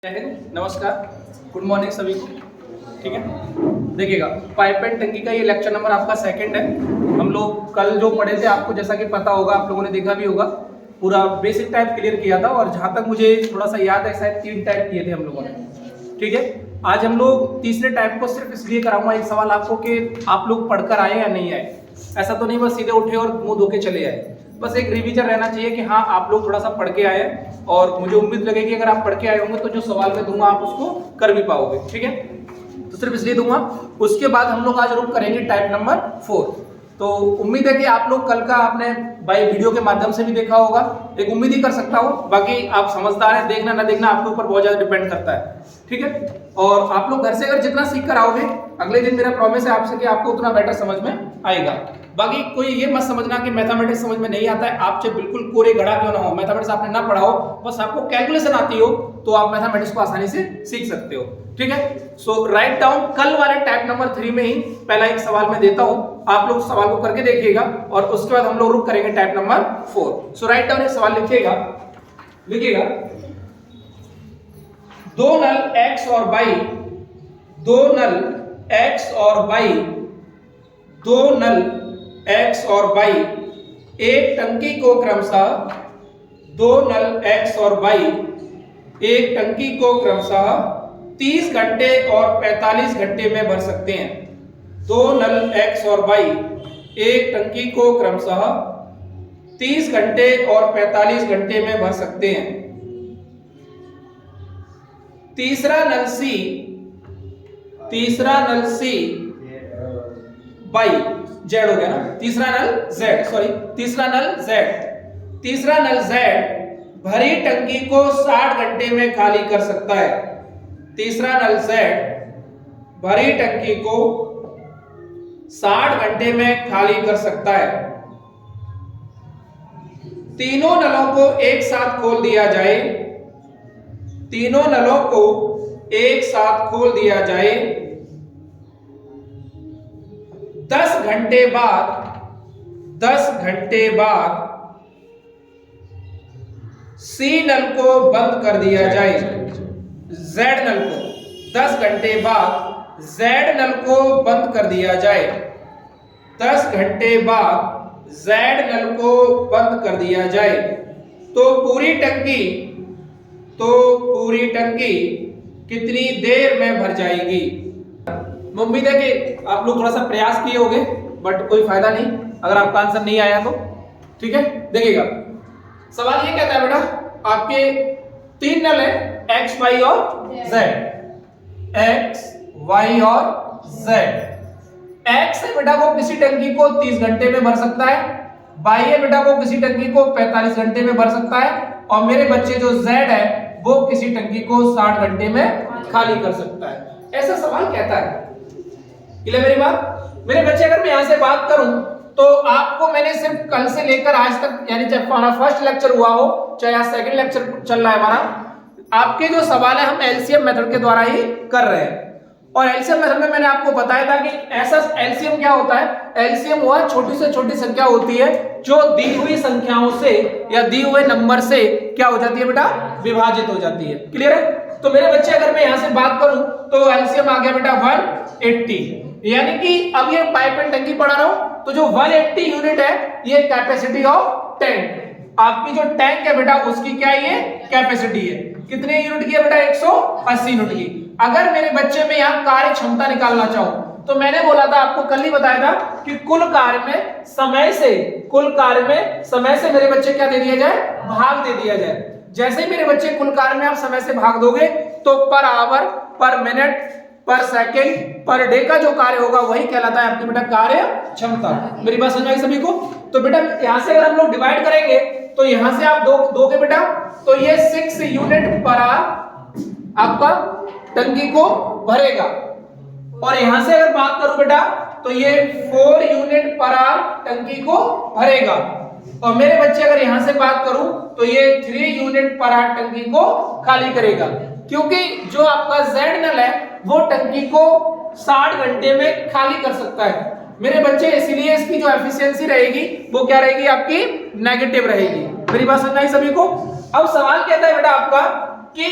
नमस्कार, good morning सभी को। ठीक है, देखिएगा पाइप एंड टंकी का ये लेक्चर नंबर आपका सेकंड है। हम लोग कल जो पढ़े थे आपको जैसा कि पता होगा, आप लोगों ने देखा भी होगा, पूरा बेसिक टाइप क्लियर किया था और जहाँ तक मुझे थोड़ा सा याद है शायद 3 टाइप किए थे हम लोगों ने। ठीक है, आज हम लोग तीसरे टाइप को सिर्फ इसलिए कराऊंगा एक सवाल आपको कि आप लोग पढ़कर आए या नहीं आए। ऐसा तो नहीं बस सीधे उठे और मुंह धो के चले आए, बस एक रिवीजन रहना चाहिए कि हाँ आप लोग थोड़ा सा पढ़ के आए और मुझे उम्मीद लगेगी अगर आप पढ़ के आए होंगे तो जो सवाल मैं दूंगा आप उसको कर भी पाओगे। ठीक है, तो सिर्फ इसलिए दूंगा। उसके बाद हम लोग आज रुक करेंगे टाइप नंबर 4। तो उम्मीद है कि आप लोग कल का आपने बाई वीडियो के माध्यम से भी देखा होगा, एक उम्मीद ही कर सकता हूँ। बाकी आप समझदार हैं, देखना ना देखना आपके ऊपर बहुत ज्यादा डिपेंड करता है। ठीक है, और आप लोग घर से अगर जितना सीख कर आओगे अगले दिन, मेरा प्रॉमिस है आपसे कि आपको उतना बेटर समझ में आएगा। बाकी कोई ये मत समझना कि मैथमेटिक्स समझ में नहीं आता है, आप चाहे बिल्कुल कोरे घड़ा क्यों ना हो, मैथमेटिक्स आपने ना पढ़ा हो, बस आपको कैलकुलेशन आती हो तो आप मैथमेटिक्स को आसानी से सीख सकते हो। ठीक है, सो राइट डाउन कल वाले टाइप नंबर 3 में ही पहला एक सवाल मैं देता हूं, आप लोग सवाल को करके देखिएगा और उसके बाद हम लोग रुक करेंगे टाइप नंबर 4। सो राइट डाउन एक सवाल लिखिएगा, दो नल x और y, दो नल x और y, दो नल x और y एक टंकी को क्रमशः, दो नल x और y एक टंकी को क्रमशः 30 घंटे और 45 घंटे में भर सकते हैं। दो नल x और y एक टंकी को क्रमशः 30 घंटे और 45 घंटे में भर सकते हैं। तीसरा नल C, तीसरा नल C बाई Z हो गया ना, तीसरा नल Z, सॉरी तीसरा नल Z, तीसरा नल Z भरी टंकी को 60 घंटे में खाली कर सकता है। तीसरा नल Z भरी टंकी को 60 घंटे में खाली कर सकता है। तीनों नलों को एक साथ खोल दिया जाए, तीनों नलों को एक साथ खोल दिया जाए। 10 घंटे बाद, 10 घंटे बाद C नल को बंद कर दिया जाए। Z नल को 10 घंटे बाद Z नल को बंद कर दिया जाए। 10 घंटे बाद Z नल को बंद कर दिया जाए तो पूरी टंकी, तो पूरी टंकी कितनी देर में भर जाएगी? उम्मीद है कि आप लोग थोड़ा सा प्रयास किए होंगे, बट कोई फायदा नहीं अगर आपका आंसर नहीं आया तो। ठीक है, देखिएगा सवाल ये कहता है बेटा, आपके 3 नल है x, y और z, x, y और z। x है बेटा वो किसी टंकी को 30 घंटे में भर सकता है, y है बेटा वो किसी टंकी को 45 घंटे में भर सकता है, और मेरे बच्चे जो z है वो किसी टंकी को 60 घंटे में खाली कर सकता है। ऐसा सवाल कहता है। क्लियर मेरी बात? मेरे बच्चे अगर मैं यहां से बात करूं तो आपको मैंने सिर्फ कल से लेकर आज तक, यानी चाहे हमारा फर्स्ट लेक्चर हुआ हो चाहे आज सेकंड लेक्चर चल रहा है हमारा, आपके जो सवाल है हम एलसीएम मेथड के द्वारा ही कर रहे हैं। और एलसीएम मेथड में मैंने आपको बताया था कि ऐसा एलसीएम क्या होता है, एलसीएम वह छोटी से छोटी संख्या होती है जो दी हुई संख्याओं से या दी हुए नंबर से क्या हो जाती है बेटा, विभाजित हो जाती है। क्लियर है? तो मेरे बच्चे अगर मैं यहां से बात करूं तो एलसीएम आ गया बेटा 180, यानी कि अब ये पाइप एंड टंकी पढ़ा रहा हूं तो जो 180 यूनिट है ये कैपेसिटी ऑफ टैंक, आपकी जो टैंक है बेटा उसकी क्या ये कैपेसिटी है। कितने यूनिट की है बेटा? 180 यूनिट की। अगर मेरे बच्चे में यहाँ कार्य क्षमता निकालना चाहूं तो मैंने बोला था, आपको कल ही बताया था कि कुल कार्य में समय से, कुल कार्य में समय से मेरे बच्चे क्या दे दिया जाए, भाग दे दिया जाए। जैसे ही मेरे बच्चे कुल कार्य में आप समय से भाग दोगे तो पर आवर, पर मिनट, पर सेकंड, पर डे का जो कार्य होगा वही कहलाता है आपकी बेटा कार्य क्षमता। मेरी बात समझ आई सभी को? तो बेटा यहां से अगर हम लोग डिवाइड करेंगे तो यहां से आप दोगे बेटा तो ये 6 यूनिट पर आवर आपका टंकी को भरेगा, और यहां से अगर बात करूं बेटा तो ये 4 यूनिट पर आवर टंकी को भरेगा, और मेरे बच्चे अगर यहां से बात करूं तो ये 3 यूनिट पर आवर टंकी को खाली करेगा, क्योंकि जो आपका Z नल है वो टंकी को 60 घंटे में खाली कर सकता है। मेरे बच्चे इसलिए इसकी जो एफिशिएंसी रहेगी वो क्या रहेगी, आपकी नेगेटिव रहेगी। मेरी बात समझ आई सभी को? अब सवाल कहता है बेटा आपका कि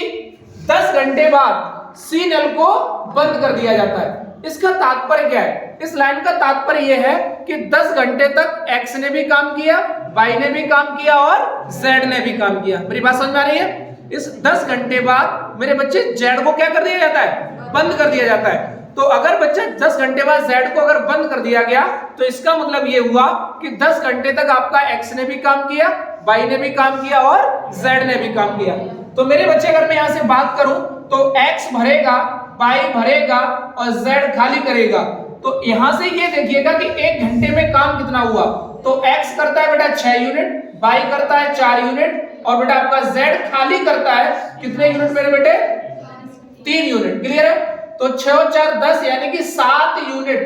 10 घंटे बाद सी नल को बंद कर दिया जाता है। इसका तात्पर्य क्या है? इस लाइन का तात्पर्य यह है कि 10 घंटे तक एक्स ने भी काम किया, वाई ने भी काम किया और जेड ने भी काम किया। मेरी बात समझ में आ रही है? इस 10 घंटे बाद मेरे बच्चे जेड को क्या कर दिया जाता है? बंद कर दिया जाता है। तो अगर बच्चे 10 घंटे बाद जेड को अगर बंद कर दिया गया तो इसका मतलब ये हुआ कि 10 घंटे तक आपका एक्स ने भी काम किया, वाई ने भी काम किया और जेड ने भी काम किया। तो मेरे बच्चे अगर मैं यहां से बात करूं तो एक्स भरेगा, वाई भरेगा और जेड खाली करेगा। तो यहां से ये देखिएगा कि 1 घंटे में काम कितना हुआ। तो एक्स करता है बेटा 6 यूनिट, वाई करता है 4 यूनिट और बेटा आपका जेड खाली करता है कितने यूनिट मेरे बेटे? 3 यूनिट। क्लियर है? तो 6 और 4 10 यानी कि 7 यूनिट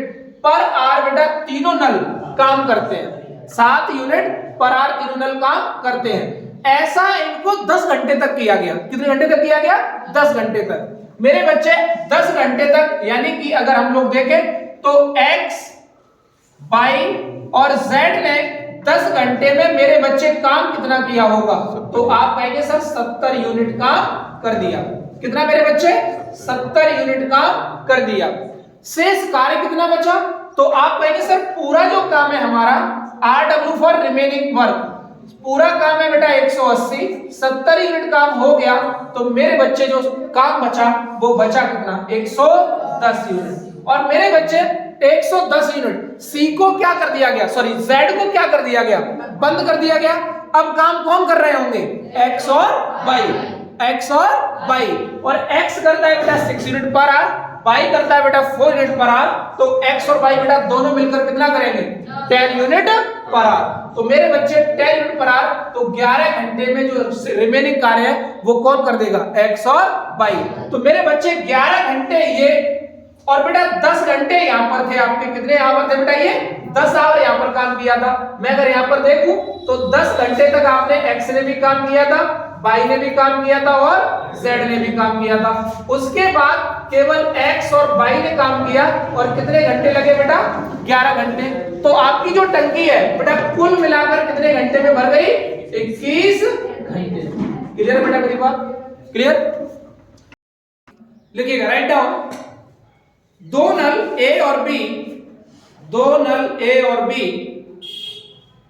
पर आवर बेटा तीनों नल काम करते हैं। 7 यूनिट पर आवर तीनों नल काम करते हैं। ऐसा इनको 10 घंटे तक किया गया। कितने घंटे तक किया गया? 10 घंटे तक। मेरे बच्चे 10 घंटे तक यानी कि अगर हम लोग देखें तो x, y और z ने 10 घंटे में मेरे बच्चे काम कितना किया होगा? तो आप कहेंगे सर 70 यूनिट काम कर दिया। कितना मेरे बच्चे? 70 यूनिट काम कर दिया। शेष कार्य कितना बचा? तो आप कहेंगे सर पूरा जो काम है हमारा RW फॉर रिमेनिंग वर्क, पूरा काम है बेटा 180, 70 यूनिट काम हो गया तो मेरे बच्चे जो काम बचा वो बचा कितना? 110 यूनिट। और मेरे बच्चे 110 यूनिट सी को क्या कर दिया गया? सॉरी जेड को क्या कर दिया गया? बंद कर दिया गया। अब काम कौन कर रहे होंगे? एक्स और वाई, एक्स और वाई। और एक्स करता है बेटा 6 यूनिट पर आवर, वाई करता है बेटा 4 यूनिट पर आवर। तो एक्स और वाई बेटा दोनों मिलकर कितना करेंगे? 10 यूनिट पर आवर। तो मेरे बच्चे 10 यूनिट पर आवर, तो 11 घंटे में जो रिमेनिंग कार्य है वो कौन कर देगा? एक्स और वाई। तो मेरे बच्चे 11 घंटे ये और बेटा 10 घंटे यहां पर थे आपके। कितने यहां पर थे बेटा? ये 10 आवर यहां पर काम किया था। मैं अगर यहां पर देखूं तो 10 घंटे तक आपने एक्स ने भी काम किया था, वाई ने भी काम किया था और जेड ने भी काम किया था। उसके बाद केवल एक्स और वाई ने काम किया और कितने घंटे लगे बेटा? 11 घंटे। तो आपकी जो टंकी है बेटा कुल मिलाकर कितने घंटे में भर गई? 21 घंटे। क्लियर है बेटा मेरी बात? क्लियर? लिखिएगा, राइट डाउन। दो नल ए और बी, दो नल ए और बी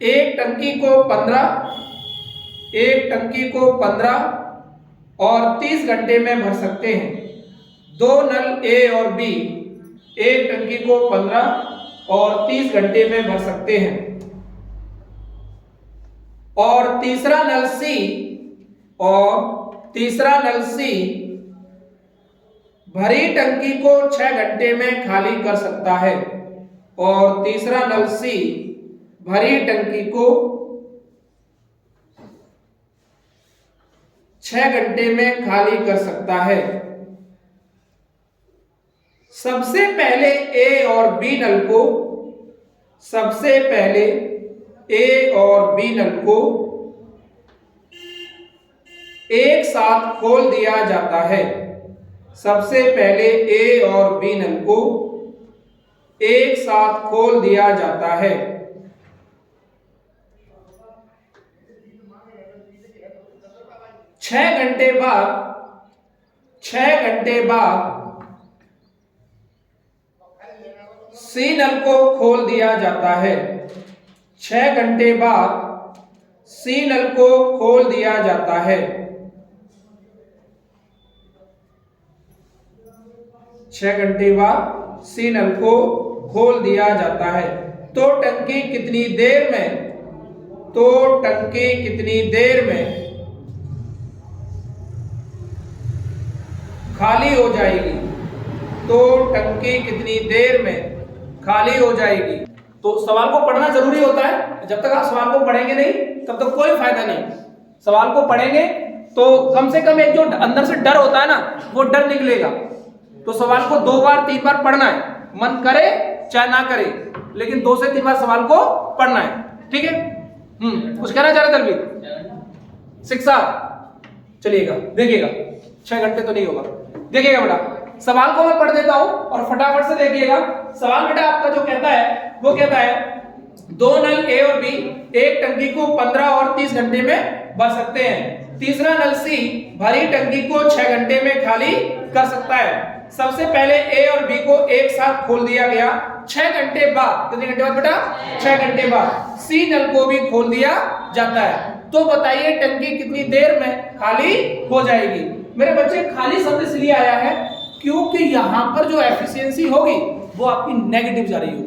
एक टंकी को 15, एक टंकी को 15 और 30 घंटे में भर सकते हैं। दो नल ए और बी एक टंकी को 15 और 30 घंटे में भर सकते हैं। और तीसरा नल सी, और तीसरा नल सी भरी टंकी को 6 घंटे में खाली कर सकता है। और तीसरा नल सी भरी टंकी को 6 घंटे में खाली कर सकता है। सबसे पहले ए और बी नल को, सबसे पहले ए और बी नल को एक साथ खोल दिया जाता है। सबसे पहले ए और बी नल को एक साथ खोल दिया जाता है। छह घंटे बाद सी नल को खोल दिया जाता है। 6 घंटे बाद सी नल को खोल दिया जाता है। 6 घंटे बाद सी नल को खोल दिया जाता है। तो टंकी कितनी देर में, तो टंकी कितनी देर में खाली हो जाएगी? तो टंकी कितनी देर में खाली हो जाएगी? तो सवाल को पढ़ना जरूरी होता है। जब तक आप सवाल को पढ़ेंगे नहीं तब तक कोई फायदा नहीं। सवाल को पढ़ेंगे तो कम से कम एक जो अंदर से डर होता है ना, वो डर निकलेगा। तो सवाल को 2 बार 3 बार पढ़ना है, मन करे चाहे ना करे, लेकिन 2 से 3 बार सवाल को पढ़ना है। ठीक है? कुछ कहना चाह रहे दलवीर? शिक्षा चलिएगा, देखिएगा 6 घंटे तो नहीं होगा। देखिएगा बेटा, सवाल को मैं पढ़ देता हूं और फटाफट से देखिएगा। सवाल बेटा आपका जो कहता है वो कहता है दो नल ए और बी एक टंकी को 15 और 30 घंटे में भर सकते हैं। तीसरा नल सी भरी टंकी को 6 घंटे में खाली कर सकता है। सबसे पहले ए और बी को एक साथ खोल दिया गया। 6 घंटे बाद, कितने घंटे बाद बेटा? 6 घंटे बाद सी नल को भी खोल दिया जाता है। तो बताइए टंकी कितनी देर में खाली हो जाएगी? मेरे बच्चे खाली शब्द इसलिए आया है क्योंकि यहां पर जो एफिशिएंसी होगी वो आपकी नेगेटिव जा रही होगी,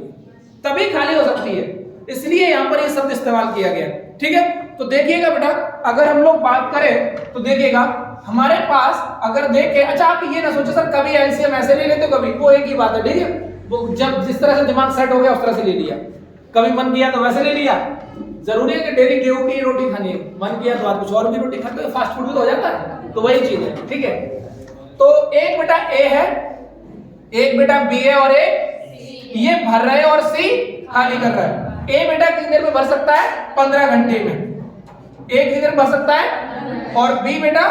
तभी खाली हो सकती है, इसलिए यहां पर ये शब्द इस्तेमाल किया गया। ठीक है, तो देखिएगा बेटा, अगर हम लोग बात करें तो देखिएगा हमारे पास अगर देखें, अच्छा आप ये ना सोचो सर कभी एलसीएम ऐसे ले लेते, कभी वो एक ही बात है। ठीक है, वो जब जिस तरह से दिमाग सेट हो गया उस तरह से ले लिया, कभी मन किया तो वैसे ले लिया। जरूरी है कि डेली गेहूं की रोटी खानी है, मन किया तो आप कुछ और भी रोटी खाते हो, फास्ट फूड भी तो हो जाता है, तो वही चीज है। ठीक है, तो एक बेटा ए है, एक बेटा बी है और एक ये भर रहे हैं और सी खाली कर रहा है। ए बेटा कितनी देर में भर सकता है? 15 घंटे में। ए कितनी देर में भर सकता है? और बी बेटा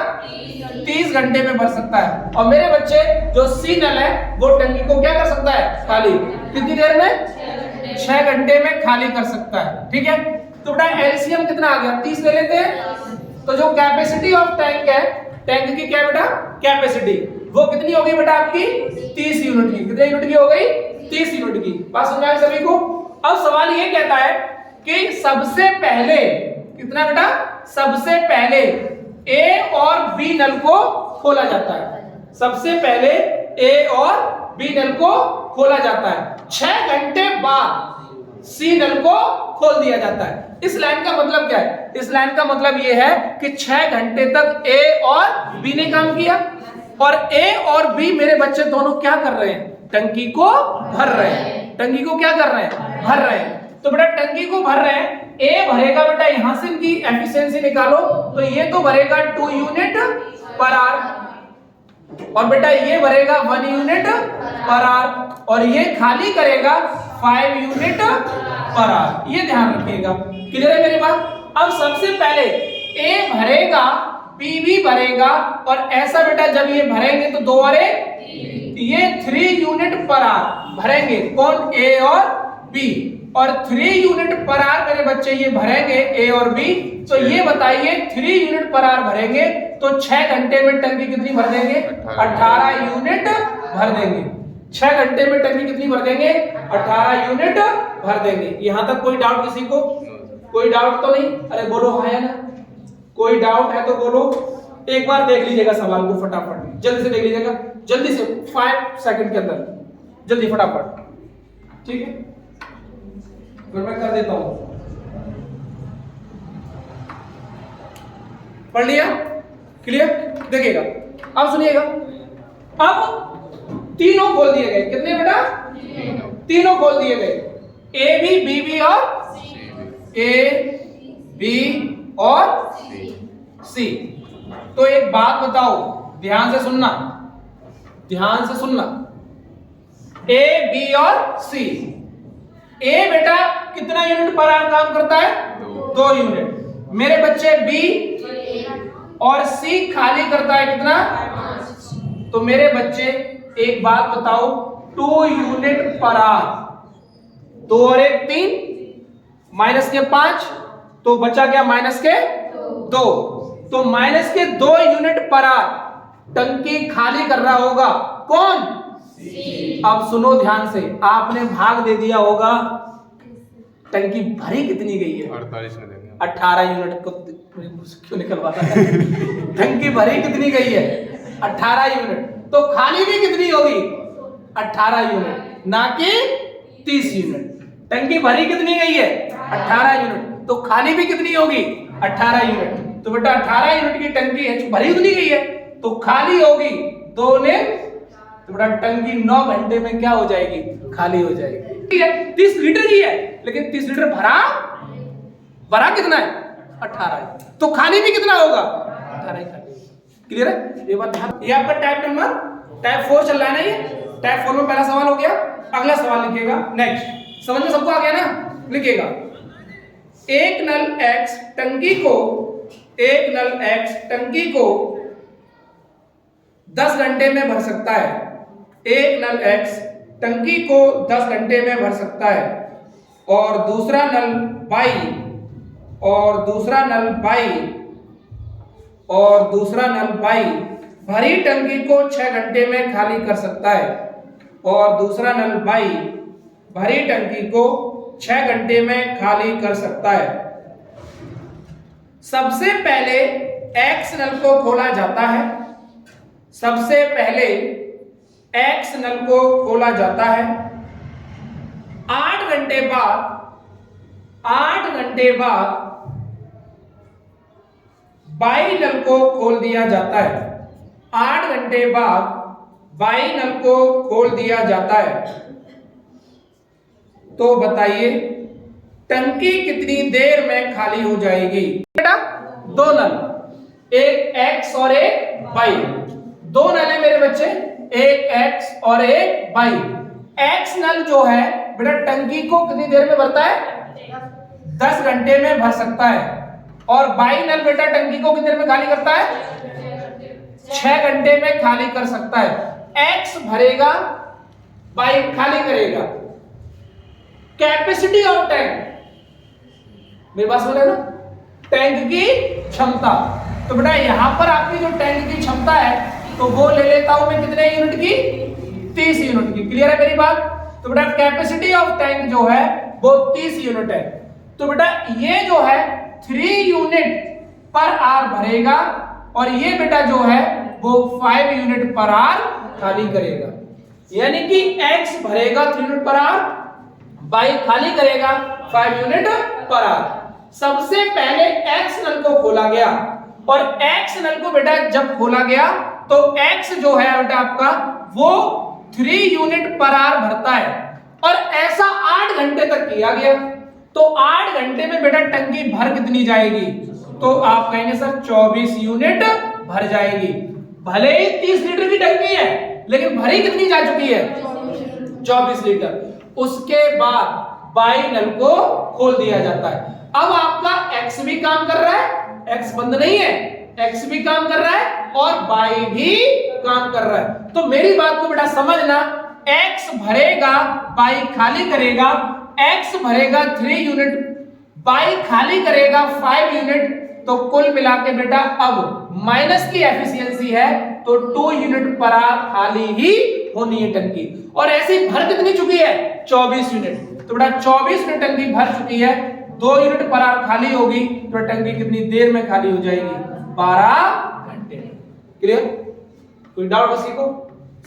30 घंटे में भर सकता है। और मेरे बच्चे जो सी नल है वो टंकी को क्या कर सकता है? खाली कितनी देर में? 6 घंटे में खाली कर सकता है। ठीक है, तो बेटा एलसीएम कितना आ गया? 30 ले लेते हैं। तो जो कैपेसिटी ऑफ टैंक है, टैंक की क्या बेटा? कैपेसिटी, वो कितनी हो गई बेटा आपकी? 30 यूनिट की। कितने यूनिट की हो गई? 30 यूनिट की। बात समझ आए सभी को? अब सवाल ये कहता है कि सबसे पहले कितना बेटा? सबसे पहले ए और बी नल को खोला जाता है। सबसे पहले ए और बी नल को खोला जाता है। 6 घंटे बाद सी नल को खोल दिया जाता है। इस लाइन का मतलब क्या है? इस लाइन का मतलब यह है कि 6 घंटे तक ए और बी ने काम किया, और ए और बी मेरे बच्चे दोनों क्या कर रहे हैं? टंकी को भर रहे हैं। टंकी को क्या कर रहे हैं? भर रहे हैं। तो बेटा टंकी को भर रहे हैं, ए भरेगा बेटा, यहां से इनकी एफिशिएंसी निकालो, तो ये तो भरेगा 2 यूनिट पर आवर, और बेटा ये भरेगा 1 यूनिट पर आवर, और ये खाली करेगा 5 यूनिट पर आवर। ये ध्यान रखिएगा। क्लियर है मेरी बात? अब सबसे पहले ए भरेगा, बी भी भरेगा, और ऐसा बेटा जब ये भरेंगे तो 2 और 1 ये 3 यूनिट पर आवर भरेंगे। कौन? ए और बी। और 3 यूनिट पर आवर मेरे बच्चे ये भरेंगे ए और बी। तो ये बताइए 3 यूनिट पर आवर भरेंगे तो 6 घंटे में टंकी कितनी भर देंगे? 18 यूनिट भर देंगे। 6 घंटे में टंकी कितनी भर देंगे? 18 यूनिट भर देंगे। यहां तक कोई डाउट किसी को? कोई डाउट तो नहीं? अरे बोलो हाँ या ना? कोई डाउट है तो बोलो। एक बार देख लीजिएगा सवाल को फटाफट, जल्दी से देख लीजिएगा, जल्दी से 5 सेकंड के अंदर, जल्दी फटाफट। ठीक है, फिर मैं कर देता हूं। पढ़ लिया? क्लियर? देखिएगा, अब सुनिएगा। अब तीनों खोल दिए गए। कितने बेटा? तीनों खोल दिए गए। ए बी, बी बी और ए बी और सी। तो एक बात बताओ, ध्यान से सुनना, ध्यान से सुनना। ए बी और सी। ए बेटा कितना यूनिट पर आवर काम करता है? 2 यूनिट। मेरे बच्चे बी और सी खाली करता है कितना? तो मेरे बच्चे एक बात बताओ, 2 यूनिट पर आवर, 2 और 1 3, माइनस के 5, तो बचा क्या? माइनस के 2। तो माइनस के 2 यूनिट पर आवर टंकी खाली कर रहा होगा। कौन? अब सुनो ध्यान से, आपने भाग दे दिया होगा, टंकी भरी कितनी गई है? 48 में देंगे। 18 यूनिट को क्यों निकलवाता है? टंकी भरी कितनी गई है? 18 यूनिट। तो खाली भी कितनी होगी? 18 यूनिट, ना कि 30 यूनिट। टंकी भरी कितनी गई है? 18 यूनिट। तो खाली भी कितनी होगी? 18 यूनिट। तो बेटा 18 यूनिट की टंकी है, भरी कितनी गई है, तो खाली होगी 2 ने, तो बेटा टंकी 9 घंटे में क्या हो जाएगी? खाली हो जाएगी। ठीक है, 30 लीटर ही है, लेकिन 30 लीटर भरा, भरा कितना है? 18। तो खाली भी कितना होगा? 18 खाली। क्लियर है ये बात? ये आपका टाइप 4 चल रहा है ना? ये टाइप 4 में पहला सवाल हो गया। अगला सवाल लिखिएगा नेक्स्ट। समझ में सबको आ गया ना? लिखिएगा, एक नल X टंकी को, एक नल X टंकी को 10 घंटे में भर सकता है। एक नल X टंकी को 10 घंटे में भर सकता है, और दूसरा नल Y और दूसरा नल बाई भरी टंकी को 6 घंटे में खाली कर सकता है, और दूसरा नल बाई भरी टंकी को 6 घंटे में खाली कर सकता है। सबसे पहले एक्स नल को खोला जाता है, सबसे पहले एक्स नल को खोला जाता है। 8 घंटे बाद बाई नल को खोल दिया जाता है। 8 घंटे बाद बाई नल को खोल दिया जाता है। तो बताइए टंकी कितनी देर में खाली हो जाएगी? बेटा दो नल, एक एक्स और एक बाई, दो नल है मेरे बच्चे, एक एक्स और एक बाई। एक्स नल जो है बेटा टंकी को कितनी देर में भरता है? 10 घंटे में भर सकता है। और बाई नल बेटा टंकी को कितनी देर में खाली करता है? 6 घंटे में खाली कर सकता है। एक्स भरेगा, बाई खाली करेगा। कैपेसिटी ऑफ टैंक, मेरे पास बोले ना टैंक की क्षमता, तो बेटा यहां पर आपकी जो टैंक की क्षमता है तो वो ले लेता हूं मैं कितने यूनिट की? 30 यूनिट की। क्लियर है मेरी बात? तो बेटा कैपेसिटी ऑफ टैंक जो है वो 30 यूनिट है। तो बेटा ये जो है 3 यूनिट पर आवर भरेगा, और ये बेटा जो है वो 5 यूनिट पर आवर खाली करेगा। यानी कि x भरेगा 3 यूनिट पर आवर, बाई खाली करेगा 5 यूनिट पर आवर। सबसे पहले एक्स नल को खोला गया, और एक्स नल को बेटा जब खोला गया तो एक्स जो है बेटा आपका वो 3 यूनिट पर आवर भरता है, और ऐसा 8 घंटे तक किया गया। तो 8 घंटे में बेटा टंकी भर कितनी जाएगी? तो आप कहेंगे सर 24 यूनिट भर जाएगी। भले ही 30 लीटर की टंकी है लेकिन भरी कितनी जा चुकी है? 24 लीटर। उसके बाद बाई नल को खोल दिया जाता है। अब आपका एक्स भी काम कर रहा है, एक्स बंद नहीं है, एक्स भी काम कर रहा है और बाई भी काम कर रहा है। तो मेरी बात को बेटा समझना, एक्स भरेगा, बाई खाली करेगा। एक्स भरेगा 3 यूनिट, बाई खाली करेगा 5 यूनिट। तो कुल मिला के बेटा अब माइनस की एफिशिएंसी है तो 2 यूनिट पर आवर खाली ही होनी है टंकी। और ऐसी भर कितनी चुकी है? 24 यूनिट। तो बेटा 24 यूनिट टंकी भर चुकी है, 2 यूनिट पर आवर खाली होगी, तो टंकी कितनी देर में खाली हो जाएगी? 12 घंटे। क्लियर? कोई डाउट किसी को?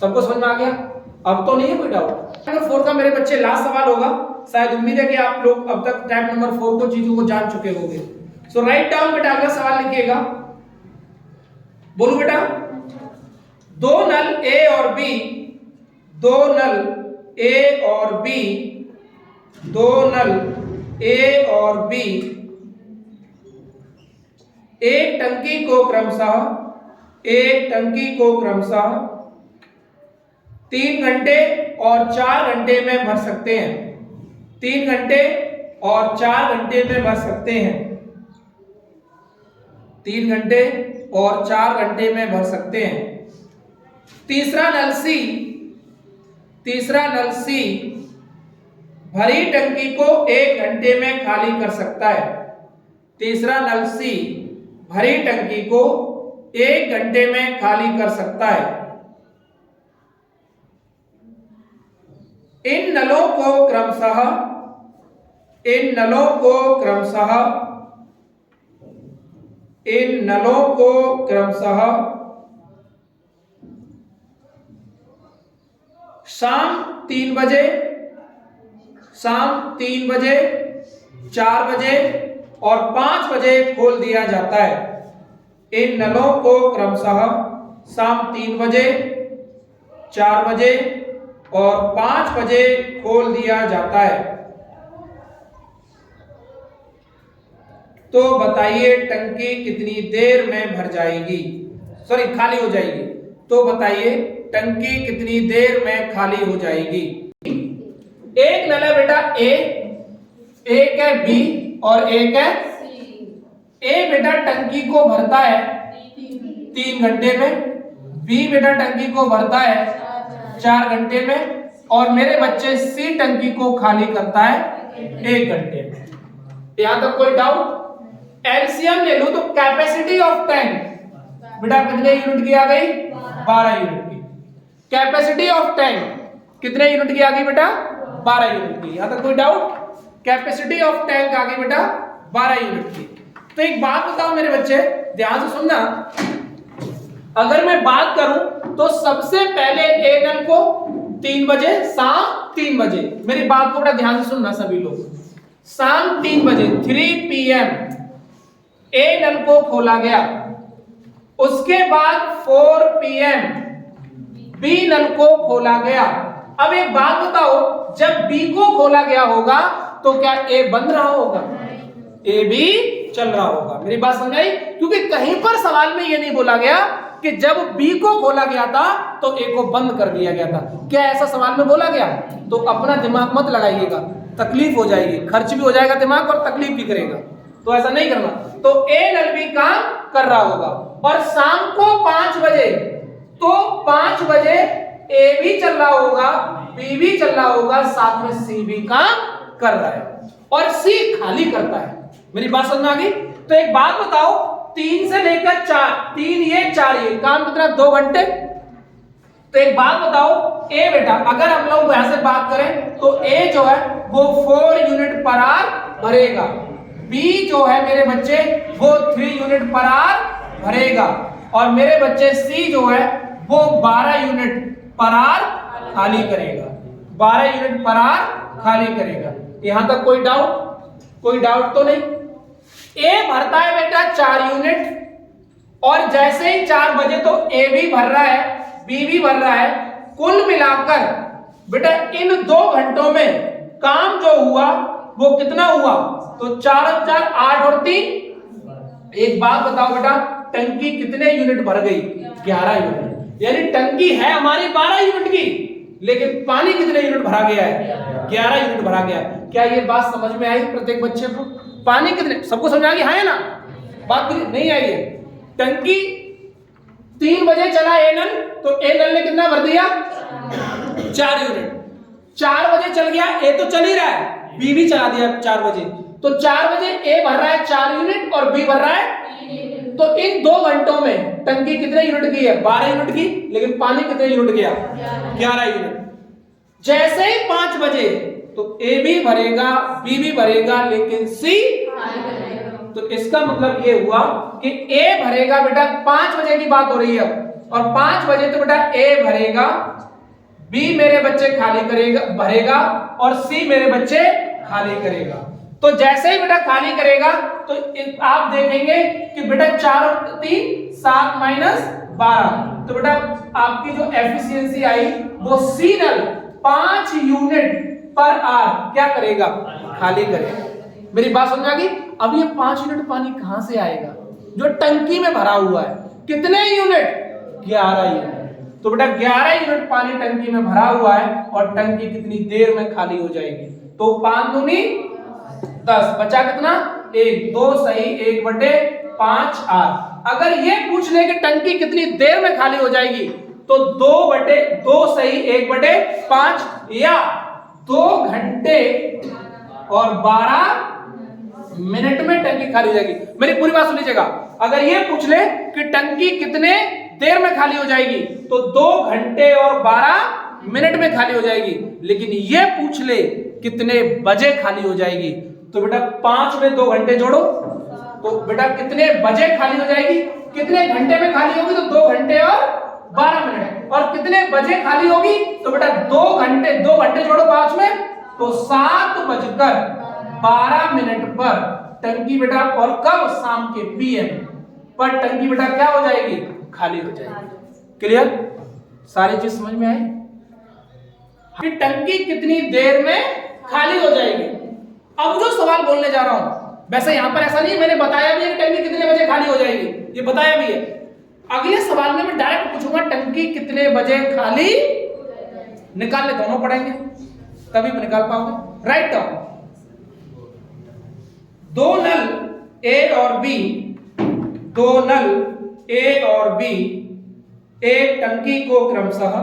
सबको समझ में आ गया? अब तो नहीं है कोई डाउट। नंबर 4 का मेरे बच्चे लास्ट सवाल होगा। शायद उम्मीद है कि आप लोग अब तक टाइप नंबर 4 को चीजों को जान चुके होंगे। सो राइट डाउन बेटा, अगला सवाल लिखिएगा। बोलो बेटा, दो नल ए और बी, दो नल ए और बी, दो नल ए और बी एक टंकी को क्रमशः 3 घंटे और 4 घंटे में भर सकते हैं। 3 घंटे और 4 घंटे में भर सकते हैं। 3 घंटे और 4 घंटे में भर सकते हैं। तीसरा नल सी भरी टंकी को 1 घंटे में खाली कर सकता है। तीसरा नल सी भरी टंकी को 1 घंटे में खाली कर सकता है। इन नलों को क्रमशः शाम 3 बजे, 4 बजे और 5 बजे खोल दिया जाता है। इन नलों को क्रमशः शाम 3 बजे, 4 बजे और 5 बजे खोल दिया जाता है। तो बताइए टंकी कितनी देर में भर जाएगी? सॉरी, खाली हो जाएगी। तो बताइए टंकी कितनी देर में खाली हो जाएगी? एक नल है बेटा ए, एक है बी और एक है सी। ए बेटा टंकी को भरता है 3 घंटे में, बी बेटा टंकी को भरता है 4 घंटे में, और मेरे बच्चे सी टंकी को खाली करता है 1 घंटे में। यहां तक कोई डाउट? एलसीएम ले लो तो कैपेसिटी ऑफ टैंक बेटा कितने यूनिट की आ गई? 12 यूनिट की। कैपेसिटी ऑफ टैंक कितने यूनिट की आ गई बेटा? 12 यूनिट की। यहां तक कोई डाउट? कैपेसिटी ऑफ टैंक आ गई बेटा 12 यूनिट की। तो एक बात बताओ मेरे बच्चे, ध्यान से सुनना, अगर मैं बात करूं तो सबसे पहले ए नल को 3 बजे, शाम 3 बजे, मेरी बात को बड़ा ध्यान से सुनना सभी लोग, शाम 3 बजे 3 PM ए नल को खोला गया। उसके बाद 4 PM बी नल को खोला गया। अब एक बात बताओ, जब बी को खोला गया होगा तो क्या ए बंद रहा होगा? ए भी चल रहा होगा। मेरी बात समझ आई? क्योंकि कहीं पर सवाल में ये नहीं बोला गया कि जब बी को खोला गया था तो ए को बंद कर दिया गया था। क्या ऐसा सवाल में बोला गया? तो अपना दिमाग मत लगाइएगा, तकलीफ हो जाएगी, खर्च भी हो जाएगा दिमाग और तकलीफ भी करेगा, तो ऐसा नहीं करना। तो ए नल भी काम कर रहा होगा और शाम को 5 बजे, तो 5 बजे ए भी चल रहा होगा, बी भी चल रहा होगा, साथ में सी भी काम कर रहा है और सी खाली करता है। मेरी बात समझ में आ गई? तो एक बात बताओ, 3 से लेकर 4, 3 ये 4 ये, काम कितना? 2 घंटे। तो एक बात बताओ, ए बेटा अगर हम लोग यहां से बात करें तो ए जो है वो 4 यूनिट पर आवर भरेगा, बी जो है मेरे बच्चे वो 3 यूनिट पर आवर भरेगा और मेरे बच्चे सी जो है वो 12 यूनिट पर आवर खाली करेगा, 12 यूनिट पर आवर खाली करेगा। यहां तक कोई डाउट? कोई डाउट तो नहीं? ए भरता है बेटा 4 यूनिट और जैसे ही 4 बजे तो ए भी भर रहा है, बी भी भर रहा है, कुल मिलाकर बेटा इन 2 घंटों में काम जो हुआ वो कितना हुआ? तो 4 और 4 8 और 3। एक बात बताओ बेटा, टंकी कितने यूनिट भर गई? 11 यूनिट। यानी टंकी है हमारी 12 यूनिट की, लेकिन पानी कितने यूनिट भरा गया है? 11 यूनिट भरा गया है। क्या ये बात समझ में आई प्रत्येक बच्चे को? पानी कितने, सबको समझ आ गई? है ना? बात नहीं आई है? टंकी 3 बजे चला ए नल, तो ए नल ने कितना भर दिया? 4 यूनिट। 4 बजे चल गया, ए तो चल ही रहा है, बी भी चला दिया 4 बजे, तो 4 बजे ए भर रहा है 4 यूनिट और बी भर रहा है, तो इन 2 घंटों में टंकी कितने यूनिट की है? 12 यूनिट की, लेकिन पानी कितने यूनिट गया? 11 यूनिट। जैसे ही 5 बजे तो ए भी भरेगा, बी भी भरेगा, लेकिन सी, तो इसका मतलब ये हुआ कि ए भरेगा बेटा 5 बजे की बात हो रही है और 5 बजे तो बेटा ए भरेगा, बी मेरे बच्चे खाली करेगा, भरेगा और सी मेरे बच्चे खाली करेगा। तो जैसे ही बेटा खाली करेगा तो आप देखेंगे कि बेटा 4 और 3 7 माइनस 12, तो बेटा आपकी जो एफिशिएंसी आई वो सी नल 5 यूनिट पर आवर क्या करेगा? खाली करेगा। मेरी बात समझ आ गई? अब ये 5 यूनिट पानी कहां से आएगा? जो टंकी में भरा हुआ है। कितने यूनिट? 11 यूनिट। तो बेटा 11 यूनिट पानी टंकी में भरा हुआ है और टंकी कितनी देर में खाली हो जाएगी? तो 5 दूनी 10, बचा कितना? 1, 2 सही 1/5 आर। अगर ये पूछ ले कि टंकी कितनी देर में खाली हो जाएगी तो 2 सही 1/5 या 2 घंटे और 12 मिनट में टंकी खाली हो जाएगी। मेरी पूरी बात सुन लीजिएगा। अगर ये पूछ ले कि टंकी कितने देर में खाली हो जाएगी तो 2 घंटे और 12 मिनट में खाली हो जाएगी, लेकिन ये पूछ ले कितने बजे खाली हो जाएगी तो बेटा 5 में 2 घंटे जोड़ो तो बेटा कितने बजे खाली हो जाएगी? कितने घंटे में खाली होगी? तो 2 घंटे और 12 मिनट। और कितने बजे खाली होगी? तो बेटा 2 घंटे जोड़ो 5 में तो 7:12 पर टंकी बेटा, और कब? शाम के PM पर टंकी बेटा क्या हो जाएगी? खाली हो जाएगी। क्लियर? सारी चीज समझ में आई कि टंकी कितनी देर में खाली हो जाएगी। अब जो सवाल बोलने जा रहा हूं, वैसे यहां पर ऐसा नहीं, मैंने बताया भी है कि टंकी कितने बजे खाली हो जाएगी, ये बताया भी है। अगले सवाल में मैं डायरेक्ट पूछूंगा टंकी कितने बजे खाली, निकालने दोनों पड़ेंगे तभी निकाल पाओगे। Write down. 2 नल ए और बी, 2 नल ए और बी एक टंकी को क्रमशः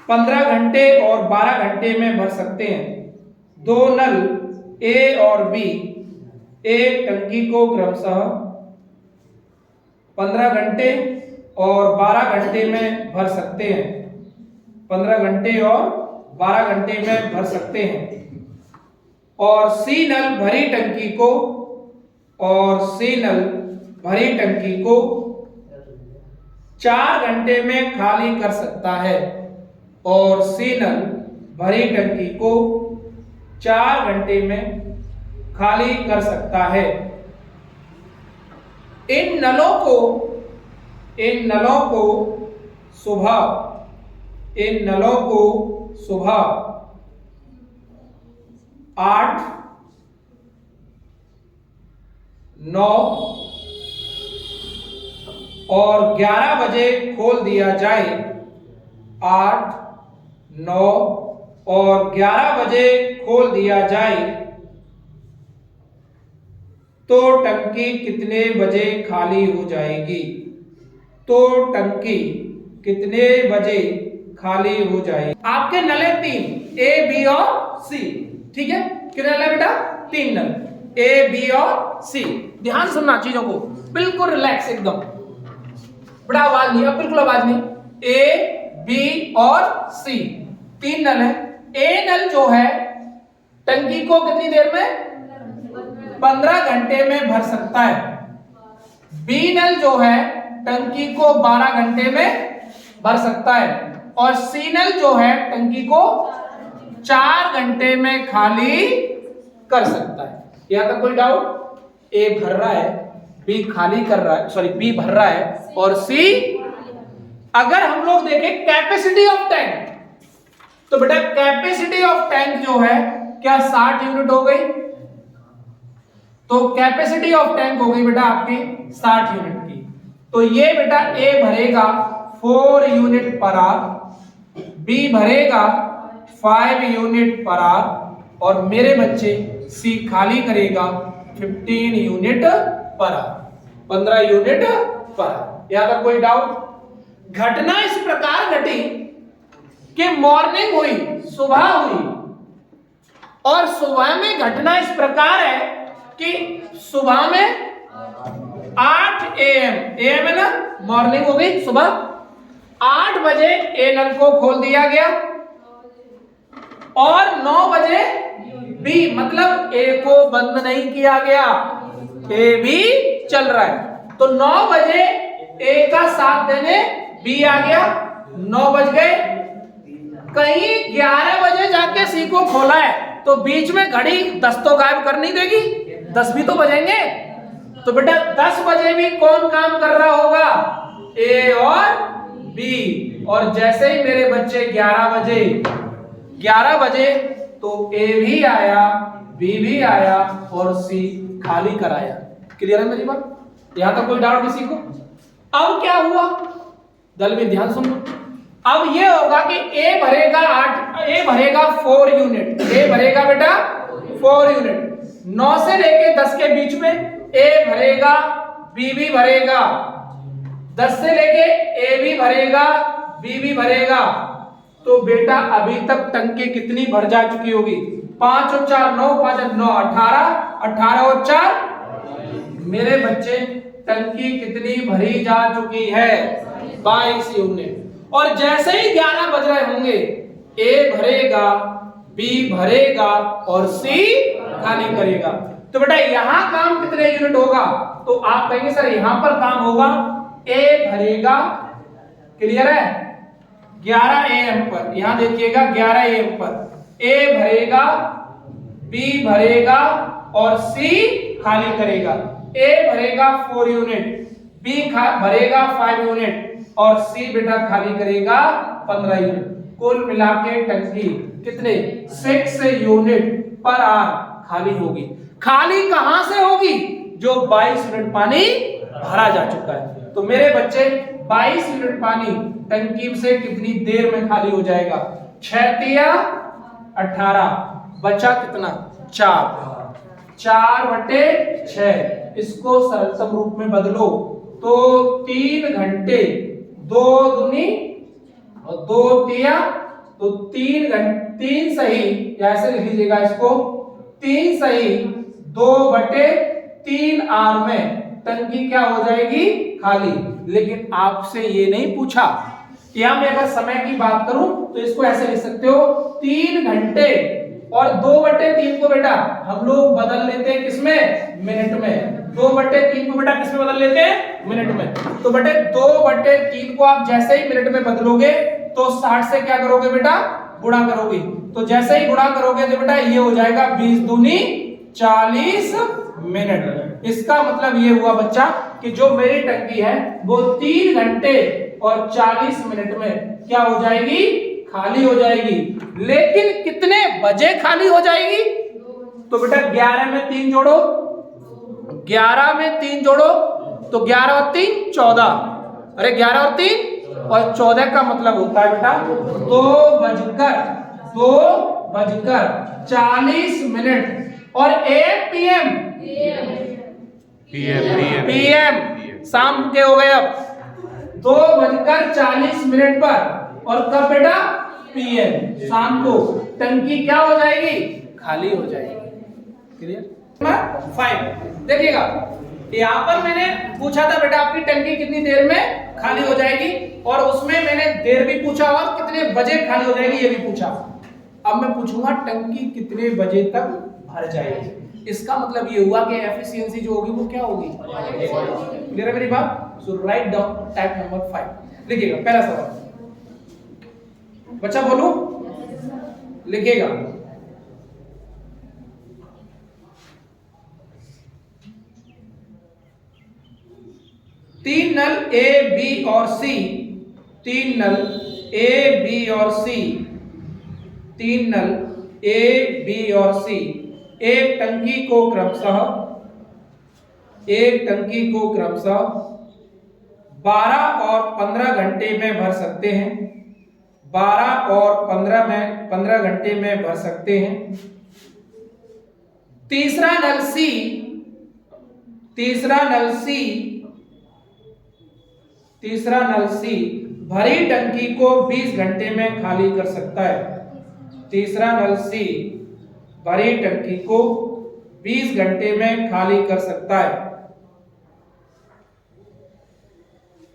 15 घंटे और 12 घंटे में भर सकते हैं। 2 नल ए और बी एक टंकी को क्रमशः 15 घंटे और 12 घंटे में भर सकते हैं। 15 घंटे और 12 घंटे में भर सकते हैं। और सी नल भरी टंकी को 4 घंटे में खाली कर सकता है। और सी नल भरी टंकी को 4 घंटे में खाली कर सकता है। इन नलों को सुबह 8, 9 और 11 बजे खोल दिया जाए। 8, 9 और 11 बजे खोल दिया जाए तो टंकी कितने बजे खाली हो जाएगी? आपके नले 3, ए बी और सी। ठीक है, कितने नल है बेटा? 3 नल, ए बी और सी। ध्यान से सुनना चीजों को, बिल्कुल रिलैक्स एकदम, बड़ा आवाज नहीं, बिल्कुल आवाज नहीं। ए बी और सी 3 नल है। ए नल जो है टंकी को कितनी देर में? 15 घंटे में भर सकता है। बी नल जो है टंकी को 12 घंटे में भर सकता है। और सी नल जो है टंकी को 4 घंटे में खाली कर सकता है। यहां तक कोई डाउट? ए भर रहा है, बी खाली कर रहा है, सॉरी बी भर रहा है और सी। अगर हम लोग देखें कैपेसिटी ऑफ टैंक, तो बेटा कैपेसिटी ऑफ टैंक जो है क्या 60 यूनिट हो गई? तो कैपेसिटी ऑफ टैंक हो गई बेटा आपकी 60 यूनिट की। तो ये बेटा ए भरेगा 4 यूनिट पर आवर, बी भरेगा 5 यूनिट पर आवर और मेरे बच्चे सी खाली करेगा 15 unit per hour, 15 unit per hour. यहां तक कोई डाउट? घटना इस प्रकार घटी कि मॉर्निंग हुई, सुबह हुई, और सुबह में घटना इस प्रकार है कि सुबह में 8 AM, AM है ना, मॉर्निंग हो गई, सुबह 8 बजे ए नल को खोल दिया गया और 9 बजे बी, मतलब ए को बंद नहीं किया गया, ए भी चल रहा है। तो 9 बजे ए का साथ देने बी आ गया, 9 बज गए। कहीं 11 बजे जाके सी को खोला है तो बीच में घड़ी 10 तो गायब कर नहीं देगी, 10 भी तो बजेंगे। तो बेटा 10 बजे भी कौन काम कर रहा होगा? ए और बी। और जैसे ही मेरे बच्चे 11 बजे तो ए भी आया, बी भी आया और सी खाली कराया। क्लियर है मेरी बात? यहां तक कोई डाउट किसी को? अब क्या हुआ? दल में ध्यान सुनो। अब ये होगा कि ए भरेगा 4 यूनिट, ए भरेगा बेटा 4 यूनिट। 9 से लेके 10 के बीच में ए भरेगा, बी भी भरेगा। 10 से लेके ए भी भरेगा, बी भी भरेगा। तो बेटा अभी तक टंकी कितनी भर जा चुकी होगी? 5 और 4 9, 5 और 9 18, 18 और 4 मेरे बच्चे टंकी कितनी भरी जा चुकी है? 22 यूनिट। और जैसे ही 11 बज रहे होंगे ए भरेगा, बी भरेगा और सी खाली करेगा। तो बेटा यहां काम कितने यूनिट होगा? तो आप कहेंगे सर यहां पर काम होगा, ए भरेगा, क्लियर है, 11 AM पर। यहां देखिएगा 11 AM पर ए भरेगा, बी भरेगा और सी खाली करेगा। ए भरेगा 4 यूनिट, बी भरेगा 5 यूनिट और सी बेटा खाली करेगा 15 यूनिट। कुल मिला के टंकी कितने? 6 यूनिट पर आवर खाली होगी। खाली कहां से होगी? जो 22 यूनिट पानी भरा जा चुका है। तो मेरे बच्चे 22 यूनिट पानी टंकी से कितनी देर में खाली हो जाएगा? 6 या 18, बचा कितना? 4/6। इसको सरलतम रूप में बदलो तो 3 घंटे, 2 दूनी और 2 तिया, तो 3 घंटे, 3 सही, ऐसे लिख लीजिएगा इसको, 3 सही 2/6 3 आवर में टंकी क्या हो जाएगी? खाली। लेकिन आपसे ये नहीं पूछा। यहां मैं अगर समय की बात करूं तो इसको ऐसे लिख सकते हो 3 घंटे और 2/3 को बेटा हम लोग बदल लेते हैं किसमें? मिनट में। 2/3 को बेटा किसमें बदल लेते हैं? मिनट में। तो बेटे 2/3 को आप जैसे ही मिनट में बदलोगे तो 60 से क्या करोगे बेटा? गुणा करोगे। तो जैसे ही गुणा करोगे तो बेटा ये हो जाएगा 20 दूनी 40 मिनट। इसका मतलब ये हुआ बच्चा कि जो मेरी टंकी है वो 3 घंटे और 40 मिनट में क्या हो जाएगी? खाली हो जाएगी। लेकिन कितने बजे खाली हो जाएगी? तो बेटा 11 में 3 जोड़ो, 11 में 3 जोड़ो तो 11 और 3 14। अरे 11 और 3 और 14 का मतलब होता है बेटा 2:40 और 1 पीएम। पीएम शाम के हो गए। अब 2:40 पर और कब बेटा? पीएम शाम को टंकी क्या हो जाएगी? खाली हो जाएगी। क्लियर? 5 देखिएगा, यहाँ पर मैंने पूछा था बेटा आपकी टंकी कितनी देर में खाली हो जाएगी, और उसमें मैंने देर भी पूछा और कितने बजे खाली हो जाएगी ये भी पूछा। अब मैं पूछूंगा टंकी कितने बजे तक भर जाएगी। इसका मतलब ये हुआ कि एफिशिएंसी जो होगी वो क्या होगी? क्लियर है मेरी बात? सो राइट डाउन टाइप नंबर 5। लिखिएगा पहला सवाल। बच्चा बोलो, लिखिएगा। तीन नल ए बी और सी, 3 नल ए बी और सी, 3 नल ए बी और सी एक टंकी को क्रमशः 12 और 15 घंटे में भर सकते हैं। 12 और 15 घंटे में भर सकते हैं। तीसरा नल सी भरी टंकी को 20 घंटे में खाली कर सकता है। तीसरा नल सी भरी टंकी को 20 घंटे में खाली कर सकता है।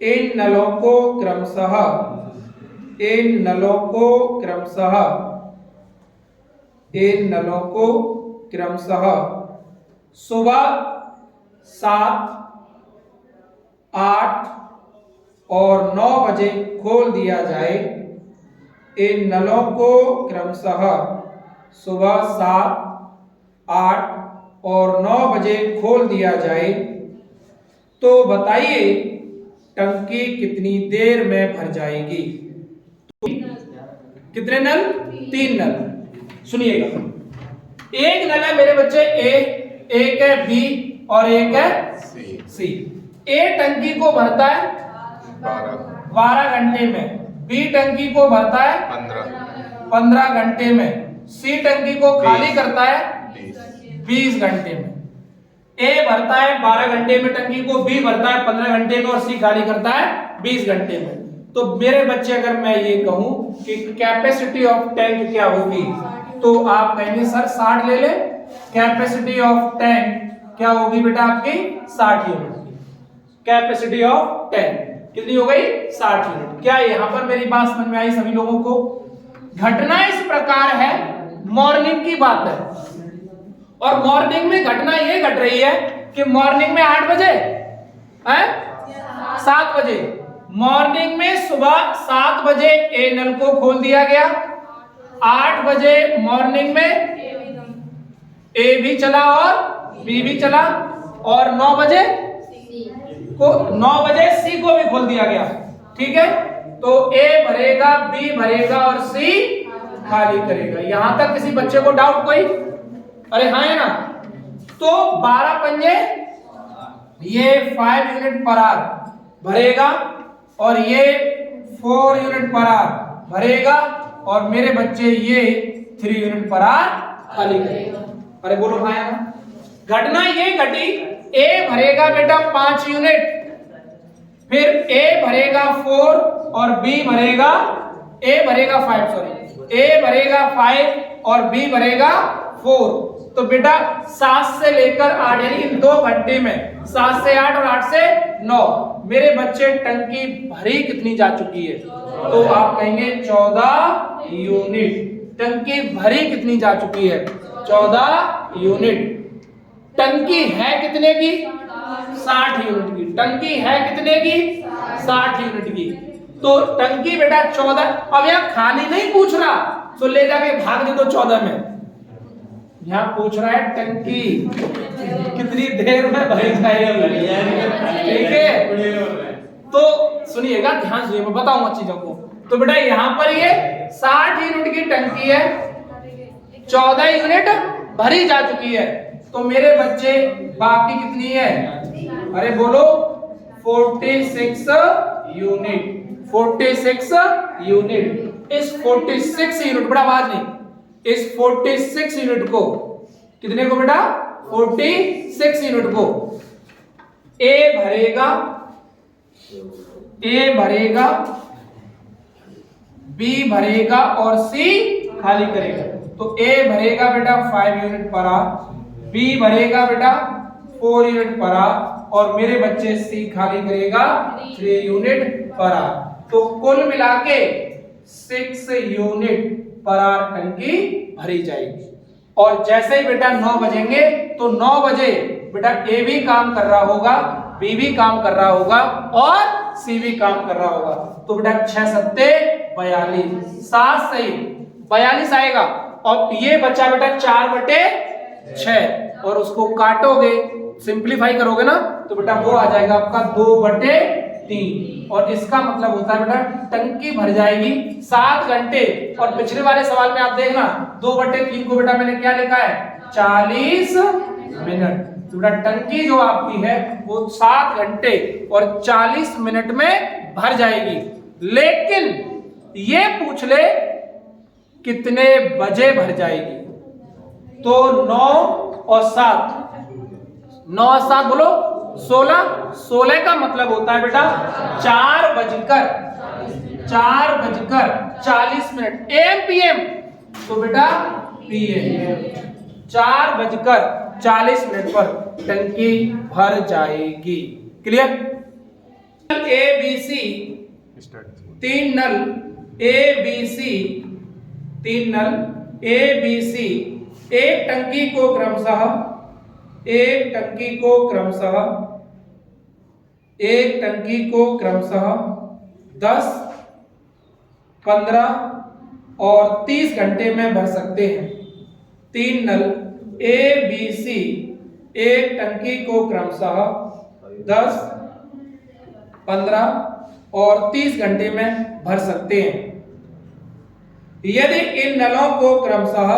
इन नलों को क्रमशः सुबह 7, 8 और 9 बजे खोल दिया जाए। इन नलों को क्रमशः सुबह 7, 8 और 9 बजे खोल दिया जाए तो बताइए टंकी कितनी देर में भर जाएगी? कितने नल? 3 नल। सुनिएगा, एक नल है मेरे बच्चे ए, एक है बी और एक है सी। ए टंकी को भरता है 12 घंटे में, बी टंकी को भरता है 15 घंटे में, सी टंकी को खाली करता है 20 घंटे में। ए भरता है 12 घंटे में टंकी को, बी भरता है 15 घंटे में और सी खाली करता है 20 घंटे में। तो मेरे बच्चे अगर मैं ये कहूं कि कैपेसिटी ऑफ टैंक क्या होगी तो आप कहेंगे सर 60 ले ले। कैपेसिटी ऑफ टैंक क्या होगी बेटा आपकी? 60 यूनिट की कैपेसिटी ऑफ टैंक। कितनी हो गई? 60 यूनिट। क्या यहां पर मेरी बात समझ में आई सभी लोगों को? घटना इस प्रकार है, मॉर्निंग की बात है, और मॉर्निंग में घटना ये घट रही है कि मॉर्निंग में 8 बजे 7 बजे मॉर्निंग में सुबह 7 बजे ए नल को खोल दिया गया। 8 बजे मॉर्निंग में ए भी चला और बी भी चला, और 9 बजे सी को भी खोल दिया गया। ठीक है, तो ए भरेगा, बी भरेगा और सी खाली करेगा। यहां तक किसी बच्चे को डाउट कोई? अरे हाँ है ना? तो 12 पंजे ये 5 यूनिट पर आवर भरेगा और ये 4 यूनिट पर आवर भरेगा, और मेरे बच्चे ये 3 यूनिट पर आवर खाली करेगा। अरे बोलो हाँ है ना? घटना ये घटी, ए भरेगा बेटा 5 यूनिट, फिर ए भरेगा 4 और बी भरेगा 5 और बी भरेगा 4। तो बेटा 7 से लेकर 8 यानी इन 2 घंटे में 7 से 8 और 8 से 9 मेरे बच्चे टंकी भरी कितनी जा चुकी है? तो आप कहेंगे 14 यूनिट। टंकी भरी कितनी जा चुकी है? 14 यूनिट। टंकी है कितने की? 60 यूनिट की। टंकी है कितने की? 60 यूनिट की। तो टंकी बेटा 14। अब यहां खाली नहीं पूछ रहा तो ले जाके भाग दे दो 14 में। यहां पूछ रहा है टंकी कितनी देर में भरी जाएगी। ठीक है, तो सुनिएगा, ध्यान से मैं बताऊंगा चीजों को। तो बेटा यहां पर ये 60 यूनिट की टंकी है, 14 यूनिट भरी जा चुकी है। तो मेरे बच्चे बाकी कितनी है? अरे बोलो 46 यूनिट। 46 यूनिट। इस 46 यूनिट, बड़ा आवाज नहीं, इस 46 यूनिट को कितने को बेटा? 46 यूनिट को ए भरेगा, ए भरेगा, बी भरेगा और सी खाली करेगा। तो ए भरेगा बेटा 5 यूनिट पर आवर, बी भरेगा बेटा 4 यूनिट पर आवर और मेरे बच्चे सी खाली करेगा 3 यूनिट पर आवर। तो कुल मिला के 6 यूनिट पर आवर टंकी भरी जाएगी। और जैसे ही बेटा 9 बजेंगे तो 9 बजे बेटा ए भी काम कर रहा होगा, बी भी काम कर रहा होगा और सी भी काम कर रहा होगा। तो बेटा 6 सत्ते 42, 7 सही 42 आएगा। और ये बचा बेटा 4/6 और उसको काटोगे, सिंप्लीफाई करोगे ना, तो बेटा वो आ जाएगा आपका 2/3। और इसका मतलब होता है बेटा टंकी भर जाएगी 7 घंटे। और पिछले वाले सवाल में आप देखना 2/3 को बेटा मैंने क्या लिखा है? 40 मिनट। तो बेटा टंकी जो आपकी है वो 7 घंटे और 40 मिनट में भर जाएगी। लेकिन ये पूछ ले कितने बजे भर जाएगी? तो 9 और 7, 9 और 7 बोलो 16। 16 का मतलब होता है बेटा 4:40 एम पीएम। तो बेटा पीएम 4:40 पर टंकी भर जाएगी। क्लियर? ए बी सी 3 नल, ए बी सी 3 नल, ए बी सी एक टंकी को क्रमशः, एक टंकी को क्रमशः, एक टंकी को क्रमशः 10, 15 और 30 घंटे में भर सकते हैं। 3 नल ए बी सी एक टंकी को क्रमशः 10, 15 और 30 घंटे में भर सकते हैं। यदि इन नलों को क्रमशः,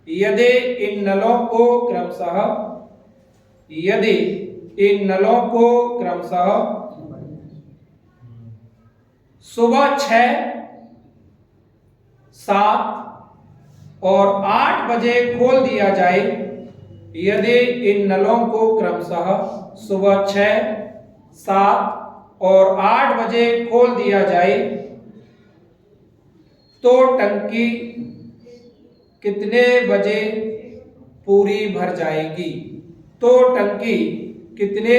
यदि इन नलों को क्रमशः, यदि इन नलों को क्रमशः सुबह 6, 7 और 8 बजे खोल दिया जाए, यदि इन नलों को क्रमशः सुबह 6, 7 और 8 बजे खोल दिया जाए तो टंकी कितने बजे पूरी भर जाएगी? तो टंकी कितने